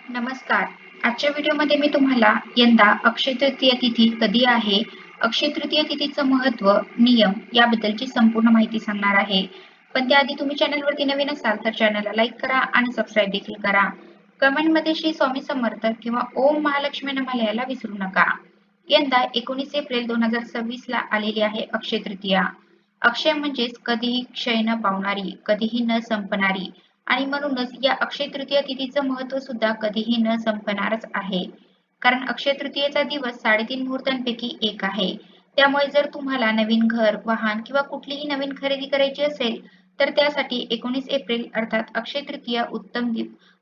नमस्कार. आजच्या व्हिडिओमध्ये मी तुम्हाला यंदा अक्षय तृतीया तिथी कधी आहे, अक्षय तृतीया तिथीचं महत्त्व, नियम याबद्दलची संपूर्ण माहिती सांगणार आहे. पण त्याआधी तुम्ही चॅनलवरती नवीन असाल तर चॅनलला लाईक करा आणि सबस्क्राईब देखील करा. कमेंटमध्ये श्री स्वामी समर्थ किंवा ओम महालक्ष्मी नमः लिहायला विसरू नका. यंदा 19 एप्रिल 2026 ला आलेली आहे अक्षय तृतीया. अक्षय म्हणजेच कधीही क्षय न पावणारी, कधीही न संपणारी आणि म्हणूनच या अक्षय तृतीया तिथीचं महत्त्व सुद्धा कधीही न संपणारच आहे. कारण अक्षय तृतीयेचा दिवस 3.5 मुहूर्तांपैकी एक आहे. त्यामुळे जर तुम्हाला नवीन घर, वाहन किंवा कुठलीही नवीन खरेदी करायची असेल, तर त्यासाठी 19 एप्रिल अर्थात अक्षय तृतीया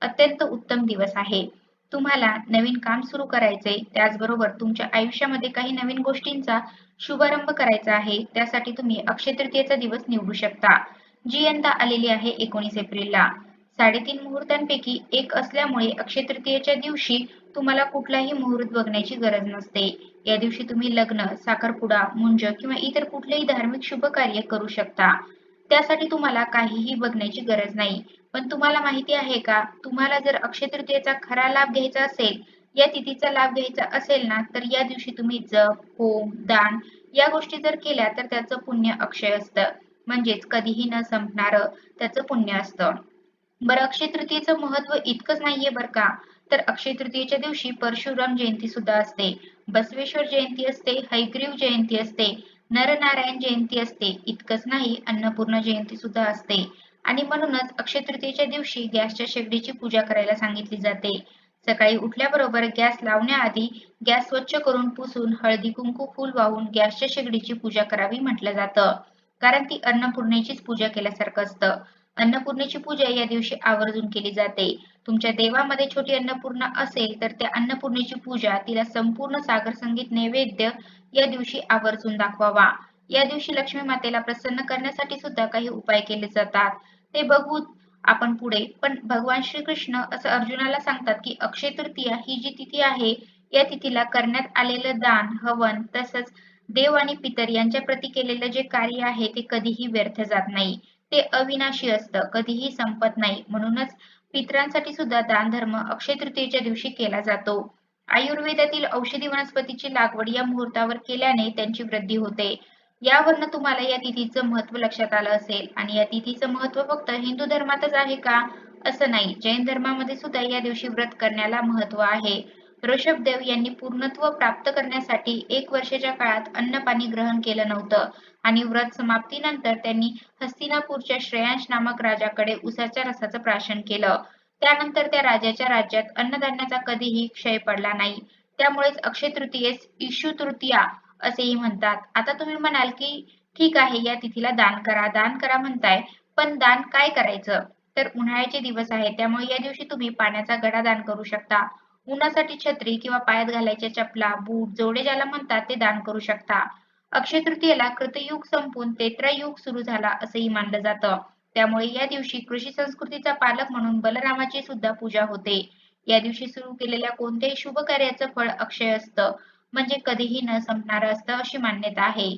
अत्यंत उत्तम दिवस आहे. तुम्हाला नवीन काम सुरू करायचे, त्याचबरोबर तुमच्या आयुष्यामध्ये काही नवीन गोष्टींचा शुभारंभ करायचा आहे, त्यासाठी तुम्ही अक्षय तृतीयेचा दिवस निवडू शकता. जी यंदा आलेली आहे 19 एप्रिलला. 3.5 मुहूर्तांपैकी एक असल्यामुळे अक्षय तृतीयेच्या दिवशी तुम्हाला कुठलाही मुहूर्त बघण्याची गरज नसते. या दिवशी तुम्ही लग्न, साखरपुडा, मुंज किंवा इतर कुठलेही धार्मिक शुभ कार्य करू शकता. त्यासाठी तुम्हाला काहीही बघण्याची गरज नाही. पण तुम्हाला माहिती आहे का, तुम्हाला जर अक्षय तृतीयेचा खरा लाभ घ्यायचा असेल, या तिथीचा लाभ घ्यायचा असेल ना, तर या दिवशी तुम्ही जप, होम, दान या गोष्टी जर केल्या तर त्याचं पुण्य अक्षय असतं. म्हणजेच कधीही न संपणारं त्याचं पुण्य असतं. बरं अक्षय तृतीयेचं महत्त्व इतकंच नाहीये बरं का, तर अक्षय तृतीयेच्या दिवशी परशुराम जयंती सुद्धा असते, बसवेश्वर जयंती असते, हयग्रीव जयंती असते, नरनारायण जयंती असते. इतकंच नाही, अन्नपूर्णा जयंती सुद्धा असते. आणि म्हणूनच अक्षय तृतीयेच्या दिवशी गॅसच्या शेगडीची पूजा करायला सांगितली जाते. सकाळी उठल्याबरोबर गॅस लावण्याआधी गॅस स्वच्छ करून पुसून हळदी कुंकू फूल वाहून गॅसच्या शेगडीची पूजा करावी म्हटलं जातं. कारण ती अन्नपूर्णेचीच पूजा केल्यासारखं असतं. अन्नपूर्णेची पूजा या दिवशी आवर्जून केली जाते. तुमच्या देवामध्ये छोटी अन्नपूर्णा असेल तर त्या अन्नपूर्णेची पूजा, तिला संपूर्ण सागर संगीत नैवेद्य या दिवशी आवर्जून दाखवावा. या दिवशी लक्ष्मी मातेला प्रसन्न करण्यासाठी सुद्धा काही उपाय केले जातात. ते बघू आपण पुढे. पण भगवान श्रीकृष्ण असं अर्जुनाला सांगतात की अक्षय तृतीया ही जी तिथी आहे, या तिथीला करण्यात आलेलं दान, हवन तसंच देव आणि पितर यांच्या प्रती केलेलं जे कार्य आहे ते कधीही व्यर्थ जात नाही. ते अविनाशी असतं, कधीही संपत नाही. म्हणूनच पितरांसाठी सुद्धा दानधर्म अक्षय तृतीयेच्या दिवशी केला जातो. आयुर्वेदातील औषधी वनस्पतीची लागवड या मुहूर्तावर केल्याने त्यांची वृद्धी होते. यावरनं तुम्हाला या तिथीचं महत्त्व लक्षात आलं असेल. आणि या तिथीचं महत्त्व फक्त हिंदू धर्मातच आहे का? असं नाही. जैन धर्मामध्ये सुद्धा या दिवशी व्रत करण्याला महत्त्व आहे. ऋषभदेव यांनी पूर्णत्व प्राप्त करण्यासाठी 1 वर्षाच्या काळात अन्न-पाणी ग्रहण केलं नव्हतं आणि व्रत समाप्तीनंतर त्यांनी हस्तिनापूरच्या श्रेयांश नामक राजाकडे उसाच्या रसाचं प्राशन केलं. त्यानंतर त्या राजाच्या राज्यात अन्नधान्याचा कधीही क्षय पडला नाही. त्यामुळेच अक्षय तृतीयेस इषु तृतीया असेही म्हणतात. आता तुम्ही म्हणाल की ठीक आहे, या तिथीला दान करा म्हणताय, पण दान काय करायचं? तर उन्हाळ्याचे दिवस आहे, त्यामुळे या दिवशी तुम्ही पाण्याचा घडा दान करू शकता. उन्हासाठी छत्री किंवा पायात घालायच्या चपला, बूट, जोडे ज्याला म्हणतात ते दान करू शकता. अक्षय तृतीयेला कृतयुग संपून त्रेतायुग सुरू झाला असंही मानलं जातं. त्यामुळे या दिवशी कृषी संस्कृतीचा पालक म्हणून बलरामाची सुद्धा पूजा होते. या दिवशी सुरू केलेल्या कोणत्याही शुभ कार्याचं फळ अक्षय असतं, म्हणजे कधीही न संपणारं असतं अशी मान्यता आहे.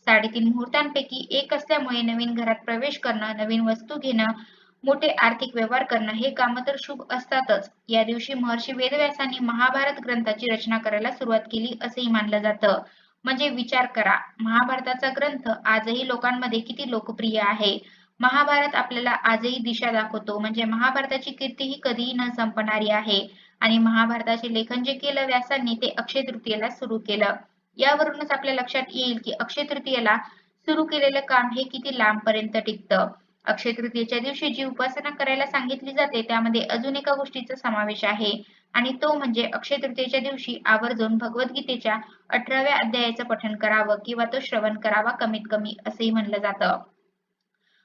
3.5 मुहूर्तांपैकी एक असल्यामुळे नवीन घरात प्रवेश करणं, नवीन वस्तू घेणं, मोठे आर्थिक व्यवहार करणं हे कामं तर शुभ असतातच. या दिवशी महर्षी वेदव्यासांनी महाभारत ग्रंथाची रचना करायला सुरुवात केली असंही मानलं जातं. म्हणजे विचार करा, महाभारताचा ग्रंथ आजही लोकांमध्ये किती लोकप्रिय आहे. महाभारत आपल्याला आजही दिशा दाखवतो. म्हणजे महाभारताची कीर्ती ही कधीही न संपणारी आहे. आणि महाभारताचे लेखन जे केलं व्यासांनी ते अक्षय तृतीयेला सुरू केलं. यावरूनच आपल्या लक्षात येईल की अक्षय तृतीयेला सुरू केलेलं काम हे किती लांबपर्यंत टिकतं. अक्षय तृतीयेच्या दिवशी जी उपासना करायला सांगितली जाते त्यामध्ये अजून एका गोष्टीचा समावेश आहे आणि तो म्हणजे अक्षय तृतीयेच्या दिवशी आवर्जून भगवद्गीतेच्या 18व्या अध्यायाचं पठण करावं किंवा तो श्रवण करावा कमीत कमी असंही म्हणलं जातं.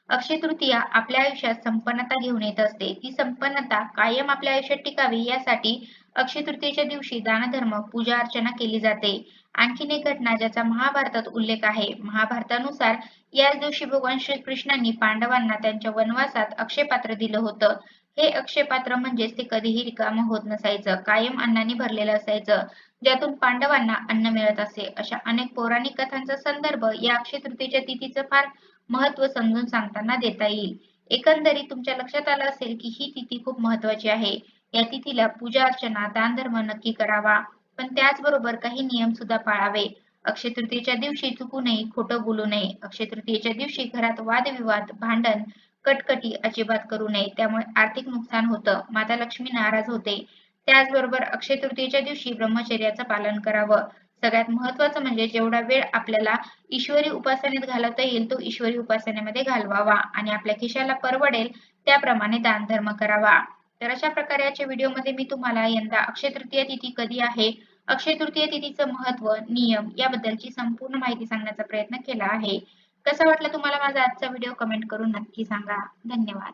अक्षय तृतीया आपल्या आयुष्यात संपन्नता घेऊन येत असते. ती संपन्नता कायम आपल्या आयुष्यात टिकावी यासाठी अक्षय तृतीयेच्या दिवशी दानधर्म, पूजा अर्चना केली जाते. आणखीन एक घटना ज्याचा महाभारतात उल्लेख आहे. महाभारतानुसार याच दिवशी भगवान श्रीकृष्णांनी पांडवांना त्यांच्या वनवासात अक्षय पात्र दिलं होतं. हे अक्षय पात्र म्हणजेच ते कधीही रिकामं होत नसायचं, कायम अन्नाने भरलेलं असायचं, ज्यातून पांडवांना अन्न मिळत असे. अशा अनेक पौराणिक कथांचा संदर्भ या अक्षय तृतीयेच्या तिथीचं फार महत्त्व समजून सांगताना देता येईल. एकंदरीत तुमच्या लक्षात आलं असेल की ही तिथी खूप महत्त्वाची आहे. या तिथीला पूजा अर्चना, दानधर्म नक्की करावा. पण त्याचबरोबर काही नियम सुद्धा पाळावे. अक्षय तृतीयेच्या दिवशी चुकू नये, खोटं बोलू नये. अक्षय तृतीयेच्या दिवशी घरात वादविवाद, भांडण, कटकटी अजिबात करू नये. त्यामुळे आर्थिक नुकसान होतं, माता लक्ष्मी नाराज होते. त्याचबरोबर अक्षय तृतीयेच्या दिवशी ब्रह्मचर्याचं पालन करावं. सगळ्यात महत्त्वाचं म्हणजे जेवढा वेळ आपल्याला ईश्वरी उपासनेत घालवता येईल तो ईश्वरी उपासनेमध्ये घालवावा आणि आपल्या खिशाला परवडेल त्याप्रमाणे दानधर्म करावा. तर अशा प्रकारे आजच्या व्हिडिओमध्ये मी तुम्हाला यंदा अक्षय तृतीया तिथी कधी आहे, अक्षय तृतीया तिथीचं महत्त्व, नियम याबद्दलची संपूर्ण माहिती सांगण्याचा प्रयत्न केला आहे. कसा वाटला तुम्हाला माझा आजचा व्हिडिओ कमेंट करून नक्की सांगा. धन्यवाद.